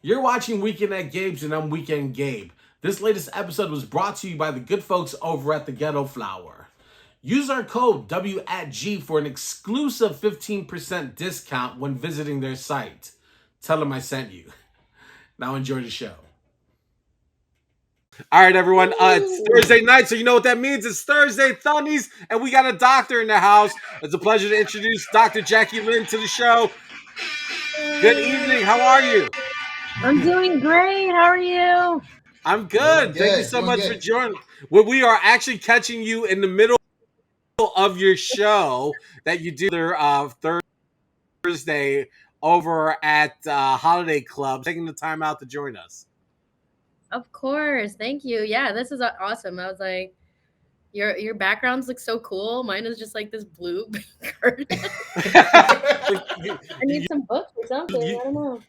You're watching Weekend at Gabe's, and I'm Weekend Gabe. This latest episode was brought to you by the good folks over at the Ghetto Flower. Use our code W@G for an exclusive 15% discount when visiting their site. Tell them I sent you. Now enjoy the show. All right, everyone. It's Thursday night, so you know what that means. It's Thursday Thunnies, and we got a doctor in the house. It's a pleasure to introduce Dr. Jackie Lynn to the show. Good evening. How are you? I'm doing great. How are you? I'm good. Thank you so much for joining. Well, we are actually catching you in the middle of your show that you do Thursday over at Holiday Club, taking the time out to join us. Of course. Thank you. Yeah, this is awesome. I was like, your backgrounds look so cool. Mine is just like this blue curtain. I need some books or something. I don't know.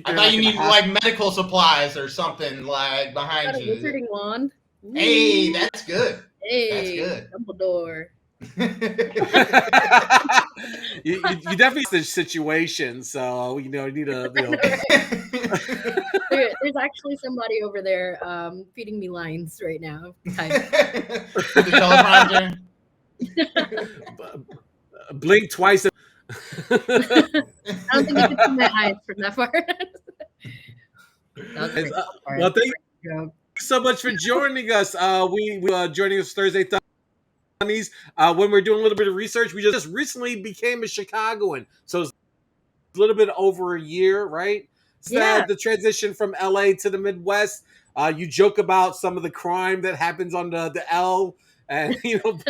I thought you needed like medical supplies or something like behind Got a you. wizarding wand. Hey, that's good. Hey, that's good. Dumbledore. you definitely the situation, so you need a. There's actually somebody over there feeding me lines right now. The teleprompter. Blink twice. I don't think you can see my eyes from that far. Well, thank you so much for joining us. We joining us Thursday. When we're doing a little bit of research, we just recently became a Chicagoan, so it's a little bit over a year, right? So the transition from LA to the Midwest. You joke about some of the crime that happens on the L, and people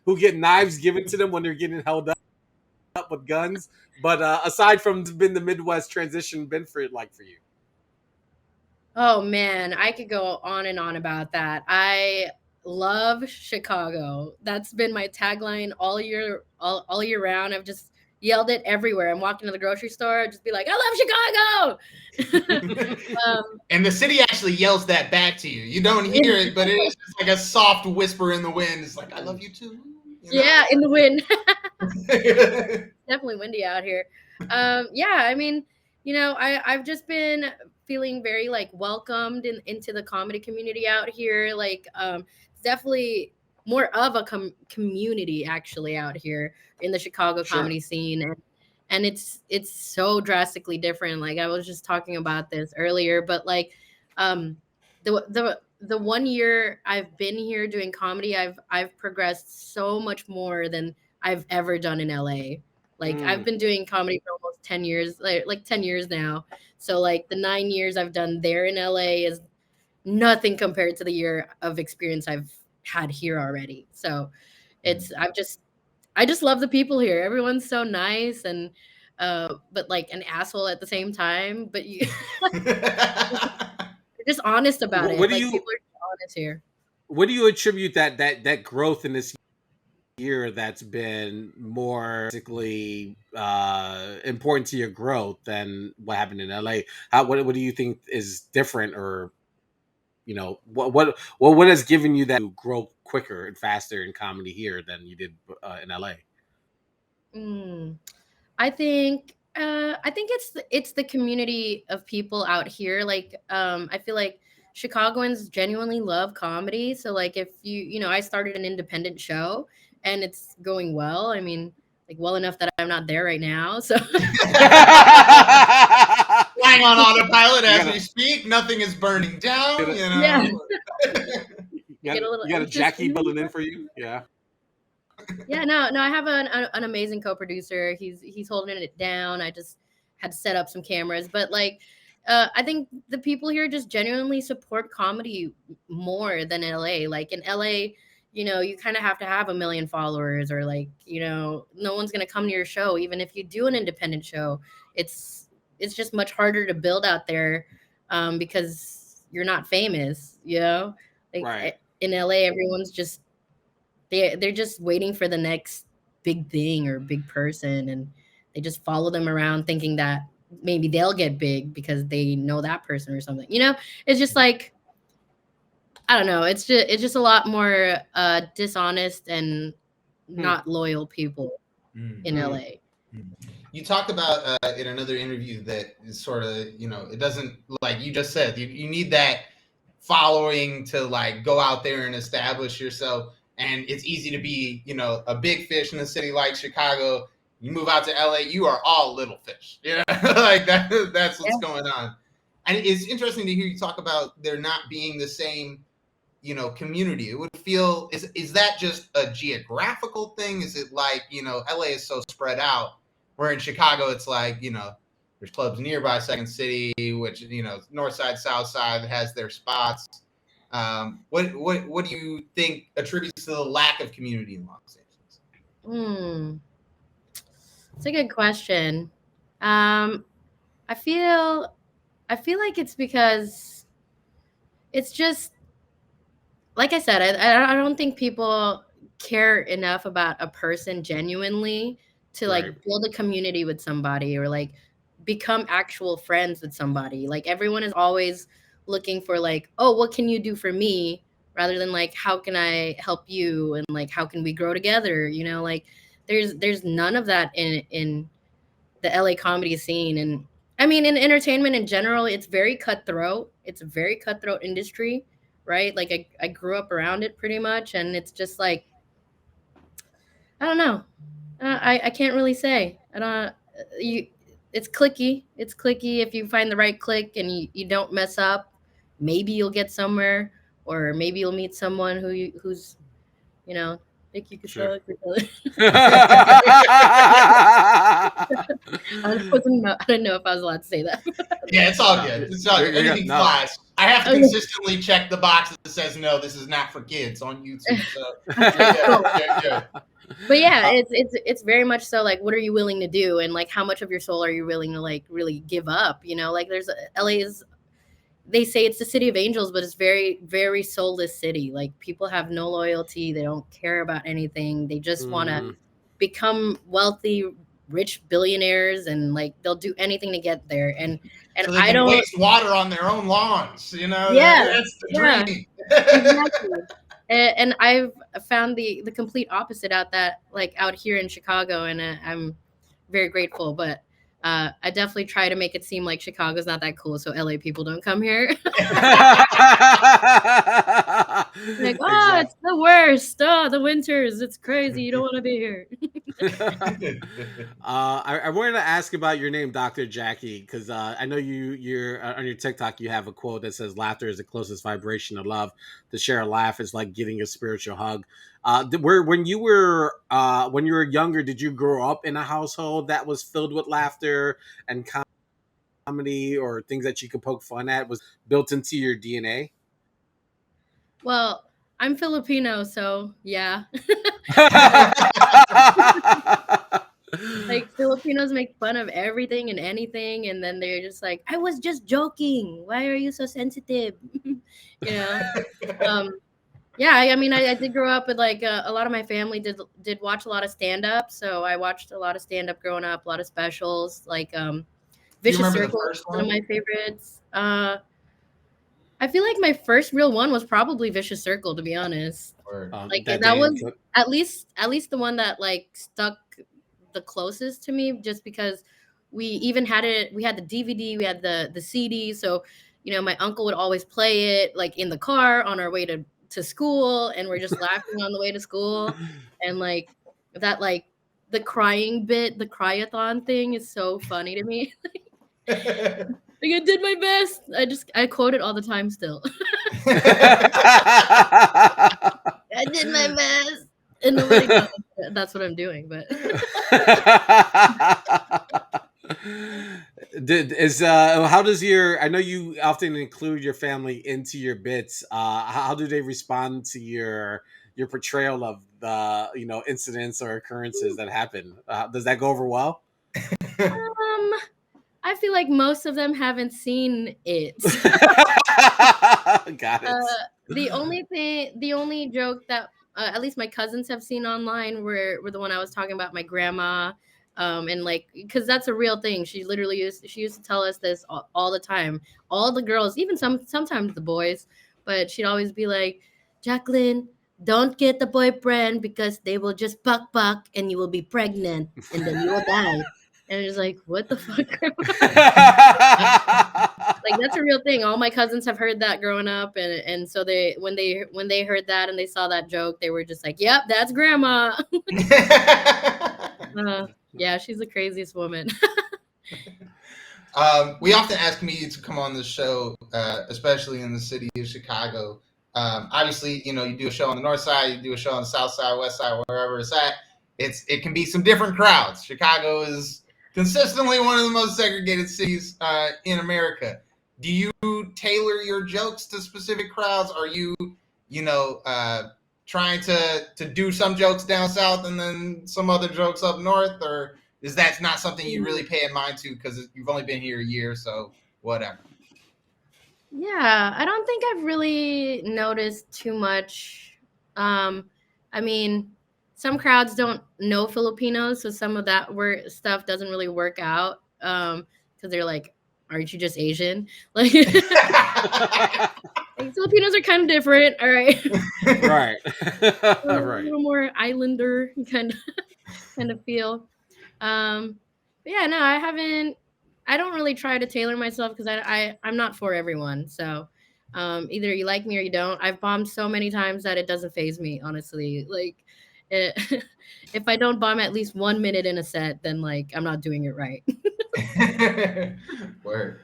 who get knives given to them when they're getting held up with guns. But aside from been the Midwest transition, been for you? Oh man, I could go on and on about that. I love Chicago. That's been my tagline all year round. I've just yelled it everywhere. I'm walking to the grocery store, I'd just be like, I love Chicago. And the city actually yells that back to you. You don't hear it, but it is just like a soft whisper in the wind. It's like, I love you too. Yeah, in the wind. Definitely windy out here. Yeah, I mean, I've just been feeling very like welcomed into the comedy community out here. Like, it's definitely more of a community actually out here in the Chicago comedy scene, and it's so drastically different. Like I was just talking about this earlier, but like, the 1 year I've been here doing comedy, I've progressed so much more than I've ever done in LA. Like I've been doing comedy for almost 10 years, like 10 years now. So like the 9 years I've done there in LA is nothing compared to the year of experience I've had here already. So it's I just love the people here. Everyone's so nice and but like an asshole at the same time. But you you're just honest about it. Like people are just honest here. What do you attribute that growth in this year that's been more basically important to your growth than what happened in LA? What do you think is different, or what has given you that to grow quicker and faster in comedy here than you did in LA? I think it's the community of people out here. Like I feel like Chicagoans genuinely love comedy. So like if I started an independent show and it's going well. I mean, like well enough that I'm not there right now. So flying on autopilot as we speak. Nothing is burning down. Yeah. You got a Jackie building in for you. Yeah. Yeah, no, I have an amazing co-producer. He's holding it down. I just had to set up some cameras, but like, I think the people here just genuinely support comedy more than LA. Like in LA, you kind of have to have 1 million followers, or like, no one's gonna come to your show, even if you do an independent show. It's just much harder to build out there, because you're not famous. Like right. In LA, everyone's just they're just waiting for the next big thing or big person, and they just follow them around thinking that maybe they'll get big because they know that person or something. It's just like, I don't know, it's just a lot more dishonest and not loyal people in LA. You talked about in another interview that is sort of, it doesn't, like you just said, you need that following to like go out there and establish yourself. And it's easy to be, a big fish in a city like Chicago. You move out to LA, you are all little fish. Like that's what's going on. And it's interesting to hear you talk about there not being the same, community. It would feel, is that just a geographical thing? Is it like, LA is so spread out, where in Chicago it's like, there's clubs nearby Second City, which, North Side, South Side has their spots. What do you think attributes to the lack of community in Los Angeles? It's a good question. I feel like it's because it's just, like I said, I don't think people care enough about a person genuinely to like Right. build a community with somebody or like become actual friends with somebody. Like everyone is always looking for like, oh, what can you do for me? Rather than like, how can I help you? And like, how can we grow together? Like there's none of that in the LA comedy scene. And I mean, in entertainment in general, it's very cutthroat. It's a very cutthroat industry, right? Like I grew up around it pretty much. And it's just like, I don't know. I can't really say. I don't, it's clicky. It's clicky. If you find the right click and you don't mess up, maybe you'll get somewhere, or maybe you'll meet someone who's, think you could Sure. suck. I don't know if I was allowed to say that. Yeah, it's all good. It's all good. Anything flies. I have to consistently check the box that says no, this is not for kids on YouTube. So good. But yeah, it's very much so like, what are you willing to do, and like how much of your soul are you willing to like really give up? Like there's LA is, they say it's the city of angels, but it's very, very soulless city. Like people have no loyalty. They don't care about anything. They just want to become wealthy, rich billionaires, and like they'll do anything to get there. And so they can waste water on their own lawns. Yeah, that's the dream. Exactly. And I've found the complete opposite out here in Chicago, and I'm very grateful. But I definitely try to make it seem like Chicago's not that cool, so LA people don't come here. Like, Exactly. It's the worst. Oh, the winters, it's crazy. You don't want to be here. I wanted to ask about your name, Dr. Jackie, because I know you're on your TikTok. You have a quote that says, "Laughter is the closest vibration of love. To share a laugh is like getting a spiritual hug." When you were younger, did you grow up in a household that was filled with laughter and comedy, or things that you could poke fun at? Was built into your DNA? Well, I'm Filipino, so yeah. Like Filipinos make fun of everything and anything, and then they're just like, "I was just joking. Why are you so sensitive?" Yeah. I mean, I did grow up with like a lot of my family did watch a lot of stand up, so I watched a lot of stand up growing up, a lot of specials like Vicious Circle, one of my favorites. I feel like my first real one was probably Vicious Circle, to be honest. Like that was at least the one that like stuck the closest to me, just because we even had it. We had the DVD, we had the CD, so my uncle would always play it like in the car on our way to school, and we're just laughing on the way to school, and like that, like the crying bit, the cryathon thing is so funny to me. Like I did my best. I quote it all the time still. I did my best. And nobody knows that's what I'm doing, but how does I know you often include your family into your bits. How do they respond to your portrayal of the incidents or occurrences that happen? Does that go over well? I feel like most of them haven't seen it. Got it. The only joke that at least my cousins have seen online were the one I was talking about, my grandma. And like, because that's a real thing. She literally used to tell us this all the time. All the girls, even sometimes the boys, but she'd always be like, "Jacqueline, don't get the boyfriend because they will just buck and you will be pregnant and then you will die." And it's like, what the fuck? Like that's a real thing. All my cousins have heard that growing up, and so when they heard that and they saw that joke, they were just like, "Yep, that's grandma." Yeah, she's the craziest woman. We often ask comedians to come on the show, especially in the city of Chicago. Obviously, you do a show on the north side, you do a show on the south side, west side, wherever it's at. It can be some different crowds. Chicago is consistently one of the most segregated cities in America. Do you tailor your jokes to specific crowds? Are you, trying to do some jokes down south and then some other jokes up north, or is that not something you really pay in mind to because you've only been here a year, so whatever? Yeah, I don't think I've really noticed too much. I mean, some crowds don't know Filipinos, so some of that stuff doesn't really work out. Because they're like, "Aren't you just Asian?" Like, like Filipinos are kind of different. All right, Right. a Right. little more islander kind of feel. But yeah, no, I don't really try to tailor myself because I'm not for everyone. So either you like me or you don't. I've bombed so many times that it doesn't phase me, honestly. Like if I don't bomb at least 1 minute in a set, then like I'm not doing it right. Word.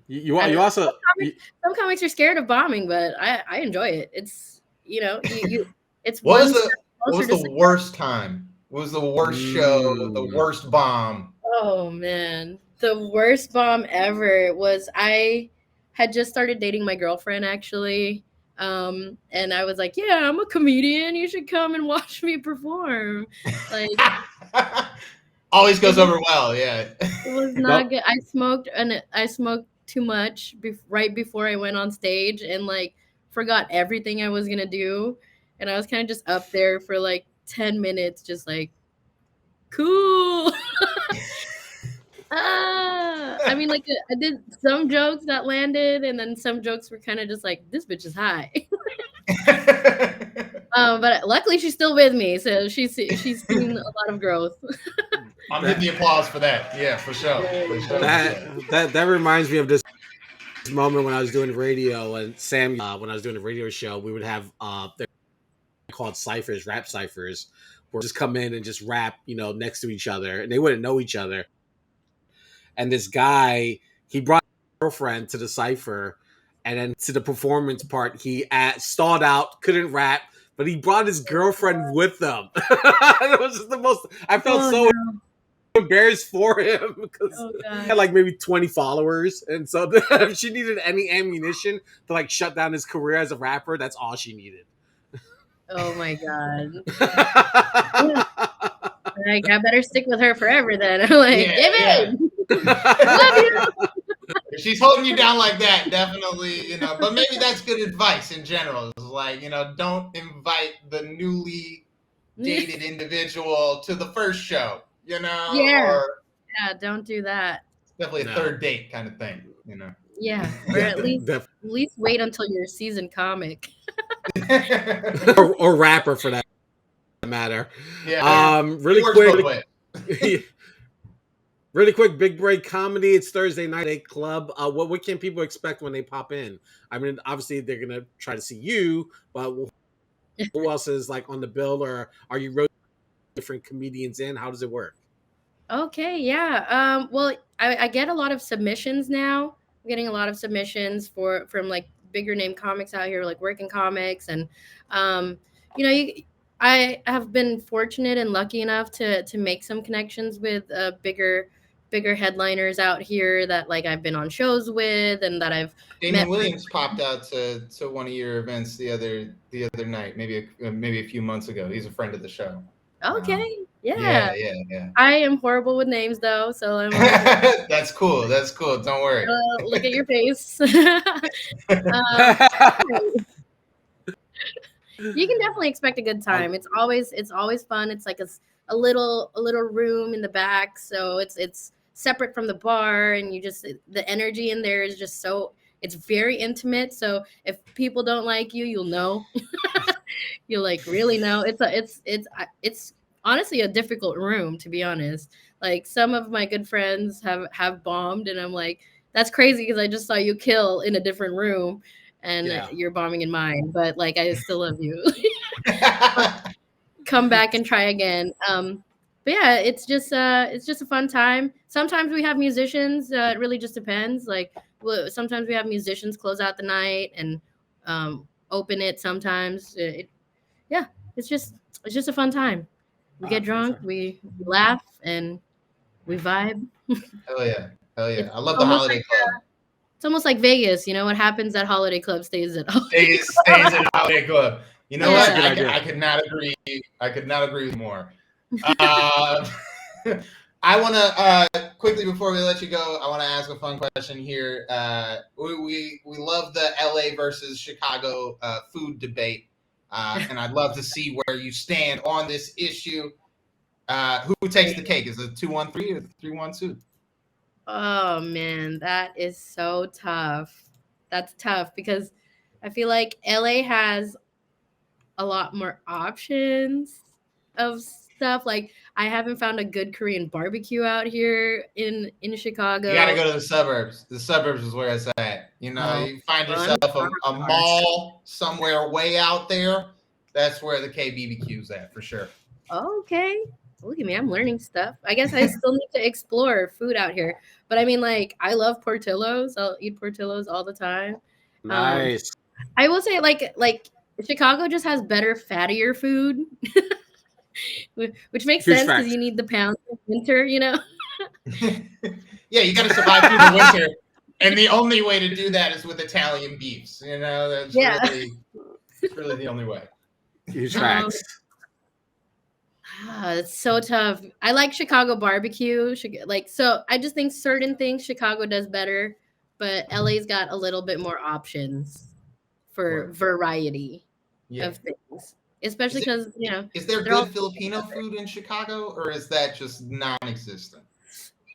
You I don't know. also Some comics are scared of bombing, but I enjoy it. It's it's What one was step closer to the success. worst time? What was the worst show? The Mm. worst bomb? Oh man, the worst bomb ever was I had just started dating my girlfriend actually. And I was like, "Yeah, I'm a comedian. You should come and watch me perform." Like Always it goes was, over well. Yeah. it was not Nope. good. I smoked too much right before I went on stage and like forgot everything I was gonna do, and I was kind of just up there for like 10 minutes, just like cool. I mean, like I did some jokes that landed, and then some jokes were kind of just like, "This bitch is high." But luckily she's still with me, so she's seen a lot of growth. I'm hitting the applause for that. Yeah, for sure. That reminds me of this moment when I was doing radio and Sam, when I was doing a radio show, we would have they're called ciphers, rap ciphers, where just come in and just rap, next to each other, and they wouldn't know each other. And this guy, he brought his girlfriend to the cipher, and then to the performance part, he stalled out, couldn't rap, but he brought his girlfriend with him. It was just the most. I felt Oh so no! embarrassed for him because Oh he god! had like maybe 20 followers, and so if she needed any ammunition to like shut down his career as a rapper, that's all she needed. Oh my god! Like I better stick with her forever then. I'm like, Yeah. David, love you. If she's holding you down like that, definitely, but maybe that's good advice in general. It's like, don't invite the newly dated individual to the first show, Yeah, or yeah. Don't do that. definitely a No. third date kind of thing, Yeah, or at least wait until you're a seasoned comic. or rapper for that matter. Yeah. Really It works both quick. ways. Really quick, Big Break Comedy. It's Thursday night at club. What can people expect when they pop in? I mean, obviously they're gonna try to see you, but who else is like on the bill, or are you rotating different comedians in? How does it work? Okay, yeah. Well, I get a lot of submissions now. I'm getting a lot of submissions from like bigger name comics out here, like working comics, and um, I have been fortunate and lucky enough to make some connections with bigger headliners out here that like I've been on shows with and that I've Damon met. Williams popped out to one of your events the other night, maybe a few months ago. He's a friend of the show. Okay, yeah. Yeah. I am horrible with names though, so I'm That's cool. Don't worry. look at your face. um, you can definitely expect a good time. It's always fun. It's like a little room in the back, so it's separate from the bar, and the energy in there is just so it's very intimate. So if people don't like you, you'll know. You'll like really know. It's honestly a difficult room, to be honest. Like some of my good friends have bombed, and I'm like, that's crazy because I just saw you kill in a different room, and Yeah. you're bombing in mine. But like, I still love you. Come back and try again. But yeah, it's just a fun time. Sometimes we have musicians. It really just depends. Like sometimes we have musicians close out the night and open it. Sometimes yeah, it's just a fun time. We get For drunk, sure. we laugh, and we vibe. Hell yeah. Hell yeah. It's I love the almost holiday like club. it's almost like Vegas. You know what happens at Holiday Club stays at Holiday Stays in holiday club. You know That's what? a good idea. I could not agree. I could not agree with more. Uh, I want to quickly before we let you go, I want to ask a fun question here. We love the LA versus Chicago food debate, and I'd love to see where you stand on this issue. Who takes the cake? Is it 2-1-3 or 3-1-2? Oh man, that is so tough. That's tough because I feel like LA has a lot more options of stuff. Like I haven't found a good Korean barbecue out here in You got to Chicago. go to the suburbs. The suburbs is where it's at. You know, Oh, you find fun. yourself a mall somewhere way out there. That's where the KBBQ's at for sure. Okay. Look at me, I'm learning stuff. I guess I still need to explore food out here. But I mean, like, I love Portillo's. I'll eat Portillo's all the time. Nice. I will say, like Chicago just has better, fattier food, which makes Huge sense because facts. you need the pounds in winter, you know? Yeah, you got to survive through the winter, and the only way to do that is with Italian beefs. You know, that's Yeah. really the only way. Huge Um, facts. It's so tough. I like Chicago barbecue. Like, so I just think certain things Chicago does better, but LA's got a little bit more options for Word. variety Yeah. of things, especially Is it- because, you know, Is there they're all good Filipino food in Chicago, or is that just non-existent?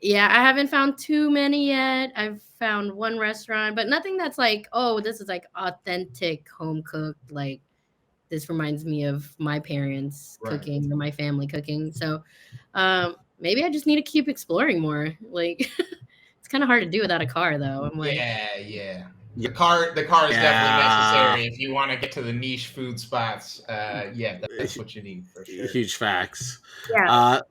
yeah, I haven't found too many yet. I've found one restaurant, but nothing that's like, oh, this is like authentic home cooked. Like this reminds me of my parents Right. cooking or my family cooking. So maybe I just need to keep exploring more. Like it's kind of hard to do without a car, though. I'm like, Yeah. The car is definitely necessary if you want to get to the niche food spots. Yeah, that's what you need for sure. Huge facts. yeah,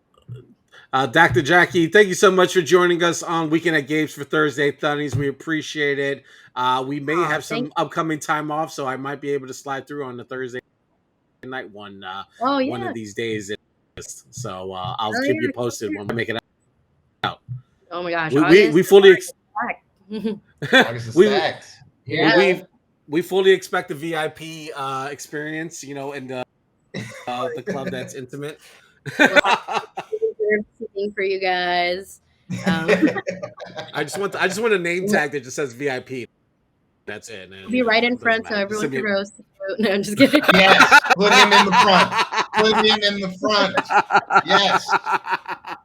Dr. Jackie, thank you so much for joining us on Weekend at Gabe's for Thursday Thunnies. We appreciate it. We may have some upcoming time off, so I might be able to slide through on the Thursday night one of these days. So I'll keep you posted when we make it out. Oh my gosh, We fully August is stacked. we fully expect the VIP experience, you know, and the club that's intimate. Sitting for you guys. I just want a name tag that just says VIP. That's it. And, Be right in front so everyone can roast you. No, I'm just kidding. Yes, put him in the front. Put him in the front. Yes.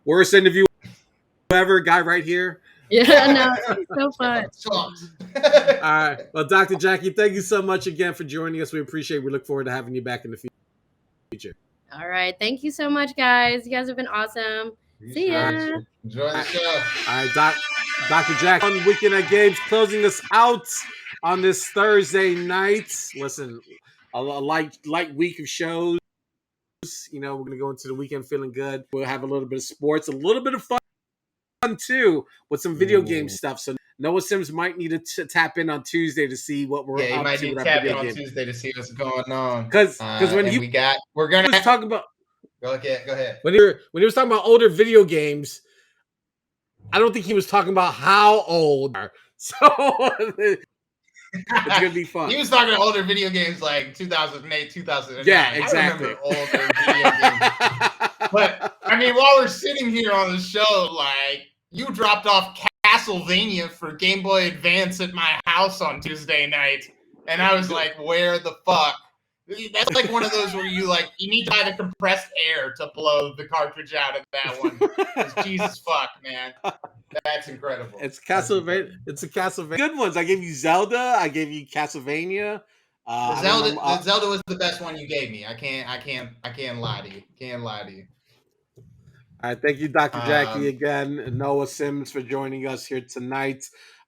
Worst interview ever, guy right here. Yeah, no, it's so fun. All right. Well, Dr. Jackie, thank you so much again for joining us. We appreciate it. We look forward to having you back in the future. All right. Thank you so much, guys. You guys have been awesome. See ya. Enjoy the show. All right, Dr. Jack on Weekend at Gabe's closing us out on this Thursday night. Listen, a light week of shows. You know, we're going to go into the weekend feeling good. We'll have a little bit of sports, a little bit of fun too with some video game stuff. So Noah Sims might need to tap in on Tuesday to see what we're up to. Yeah, he might need to tap in on Tuesday to see what's going on. Because when we're going to talk about. Go ahead. When he was talking about older video games, I don't think he was talking about how old. So it's gonna be fun. He was talking about older video games like 2008, 2009. Yeah, exactly. I remember older video games. But I mean, while we're sitting here on the show, like you dropped off Castlevania for Game Boy Advance at my house on Tuesday night, and I was like, "Where the fuck?" That's like one of those where you need to buy the compressed air to blow the cartridge out of that one. Jesus fuck, man. That's incredible. It's Castlevania. It's a Castlevania. Good ones. I gave you Zelda. I gave you Castlevania. The Zelda was the best one you gave me. I can't lie to you. All right, thank you, Dr. Jackie, Um, again, and Noah Sims for joining us here tonight.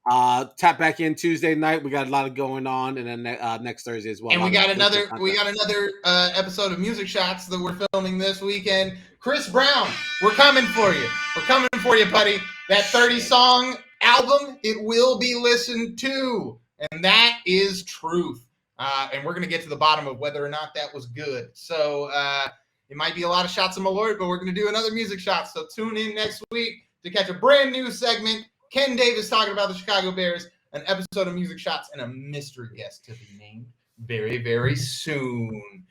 Tap back in Tuesday night. We got a lot of going on, and then next Thursday as well. And A we lot got of cool another episode of Music Shots that we're filming this weekend. Chris Brown, we're coming for you. We're coming for you, buddy. That 30-song album, it will be listened to, and that is truth. And we're gonna get to the bottom of whether or not that was good. So it might be a lot of shots of Malort, but we're gonna do another Music Shots. So tune in next week to catch a brand new segment. Ken Davis talking about the Chicago Bears, an episode of Music Shots, and a mystery guest to be named very, very soon.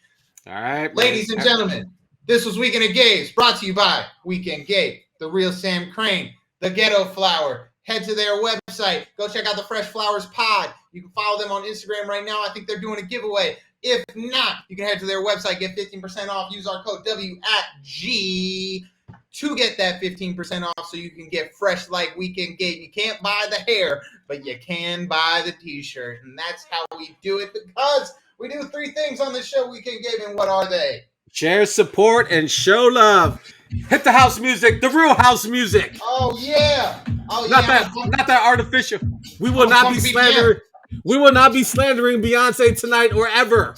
All right, ladies and gentlemen, this was Weekend at Gabe's, brought to you by Weekend Gabe, The Real Sam Crane, The Ghetto Flower. Head to their website. Go check out the Fresh Flowers Pod. You can follow them on Instagram right now. I think they're doing a giveaway. If not, you can head to their website, get 15% off. Use our code W@G to get that 15% off so you can get fresh like Weekend Gabe. You can't buy the hair, but you can buy the t-shirt. And that's how we do it, because we do 3 things on the show, Weekend Gabe, and what are they? Share, support, and show love. Hit the house music, the real house music. Oh yeah. Oh not yeah. Not that artificial. We will not be slandering. We will not be slandering Beyonce tonight or ever.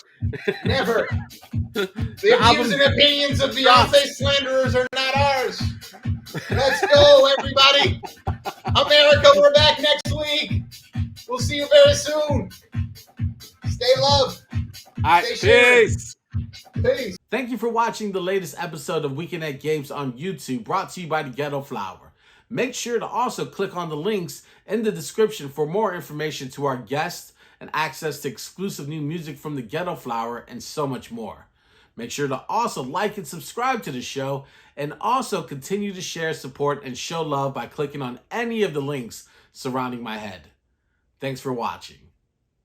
Never. The views and opinions of Beyonce slanderers are not ours. Let's go, everybody. America, we're back next week. We'll see you very soon. Stay love. Stay peace. Peace. Thank you for watching the latest episode of Weekend at Gabe's on YouTube, brought to you by the Ghetto Flower. Make sure to also click on the links in the description for more information to our guests and access to exclusive new music from the Ghetto Flower and so much more. Make sure to also like and subscribe to the show, and also continue to share, support, and show love by clicking on any of the links surrounding my head. Thanks for watching.